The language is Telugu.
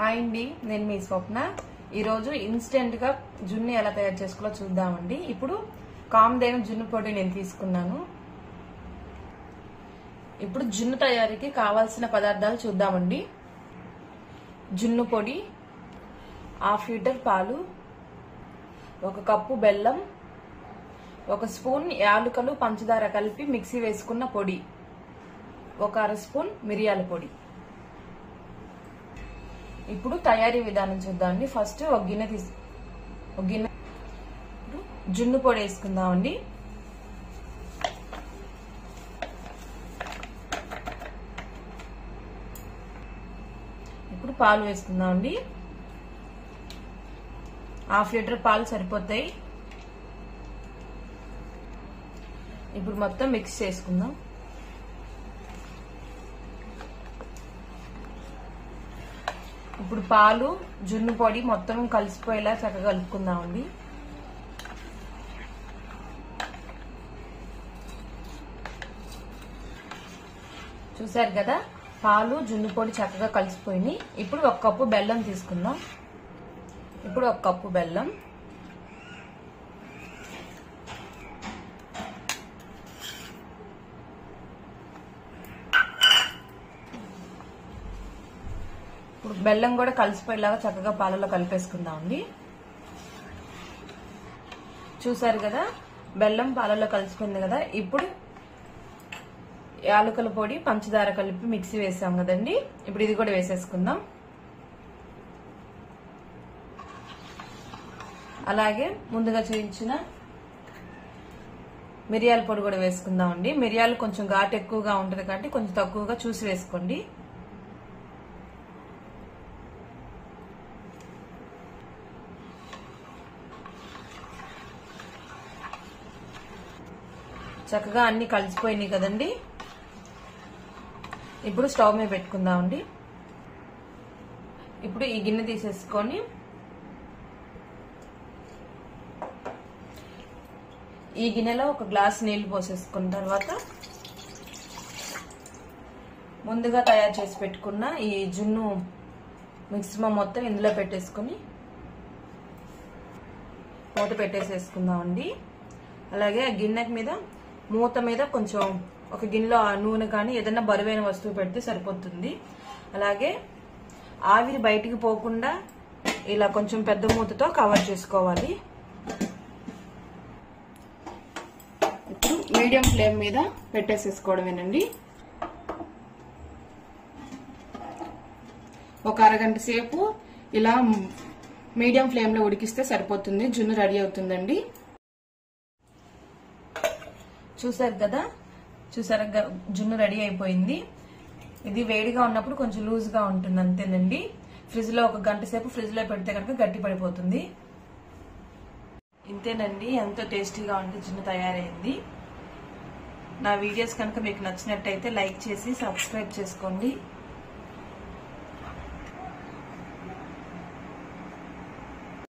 హాయ్ అండి, నేను మీ స్వప్న. ఈరోజు ఇన్స్టెంట్ గా జున్ను ఎలా తయారు చేసుకోవాలో చూద్దామండి. ఇప్పుడు కామధేను జున్ను పొడి నేను తీసుకున్నాను. ఇప్పుడు జున్ను తయారీకి కావాల్సిన పదార్థాలు చూద్దామండి. జున్ను పొడి, 1/2 లీటర్ పాలు, 1 కప్పు బెల్లం, 1 స్పూన్ యాలకులు పంచదార కలిపి మిక్సీ వేసుకున్న పొడి, 1 అర స్పూన్ మిరియాల పొడి. ఇప్పుడు తయారీ విధానం చూద్దామండి. ఫస్ట్ ఒక గిన్నె జున్ను పొడి వేసుకుందామండి. ఇప్పుడు పాలు వేసుకుందామండి. 1/2 లీటర్ పాలు సరిపోతాయి. ఇప్పుడు మొత్తం మిక్స్ చేసుకుందాం. ఇప్పుడు పాలు జున్ను పొడి మొత్తం కలిసిపోయేలా చక్కగా కలుపుకుందామండి. చూసారు కదా, పాలు జున్ను పొడి చక్కగా కలిసిపోయినాయి. ఇప్పుడు 1 కప్పు బెల్లం తీసుకుందాం. ఇప్పుడు 1 కప్పు బెల్లం, ఇప్పుడు బెల్లం కూడా కలిసిపోయేలాగా చక్కగా పాలలో కలిపేసుకుందామండి. చూసారు కదా, బెల్లం పాలలో కలిసిపోయింది కదా. ఇప్పుడు యాలకుల పొడి పంచదార కలిపి మిక్సీ వేసాం కదండి. ఇప్పుడు ఇది కూడా వేసేసుకుందాం. అలాగే ముందుగా చూపించిన మిరియాల పొడి కూడా వేసుకుందామండి. మిరియాలు కొంచెం ఘాటు ఎక్కువగా ఉంటుంది కాబట్టి కొంచెం తక్కువగా చూసి వేసుకోండి. చక్కగా అన్ని కలిసిపోయినాయి కదండి. ఇప్పుడు స్టవ్ మీద పెట్టుకుందామండి. ఇప్పుడు ఈ గిన్నె తీసేసుకొని ఈ గిన్నెలో 1 గ్లాస్ నీళ్లు పోసేసుకున్న తర్వాత ముందుగా తయారు చేసి పెట్టుకున్న ఈ జున్ను మిక్స్చర్ మొత్తం ఇందులో పెట్టేసుకొని మూత పెట్టేసేసుకుందామండి. అలాగే ఆ గిన్నె మీద మూత మీద కొంచెం ఒక గిన్నెలో నూనె కానీ ఏదైనా బరువైన వస్తువు పెడితే సరిపోతుంది. అలాగే ఆవిరి బయటికి పోకుండా ఇలా కొంచెం పెద్ద మూతతో కవర్ చేసుకోవాలి. ఇప్పుడు మీడియం ఫ్లేమ్ మీద పెట్టేసేసుకోవడమేనండి. ఒక అరగంట సేపు ఇలా మీడియం ఫ్లేమ్ లో ఉడికిస్తే సరిపోతుంది. జున్ను రెడీ అవుతుందండి. చూసారా జున్ను రెడీ అయిపోయింది. ఇది వేడిగా ఉన్నప్పుడు కొంచెం లూజ్ గా ఉంటుంది, అంతేనండి. ఫ్రిడ్జ్ లో 1 గంట సేపు ఫ్రిడ్జ్ లో పెడితే కనుక గట్టి పడిపోతుంది. ఇంతేనండి, ఎంతో టేస్టీగా ఉంటే జున్ను తయారైంది. నా వీడియోస్ కనుక మీకు నచ్చినట్టయితే లైక్ చేసి సబ్స్క్రైబ్ చేసుకోండి.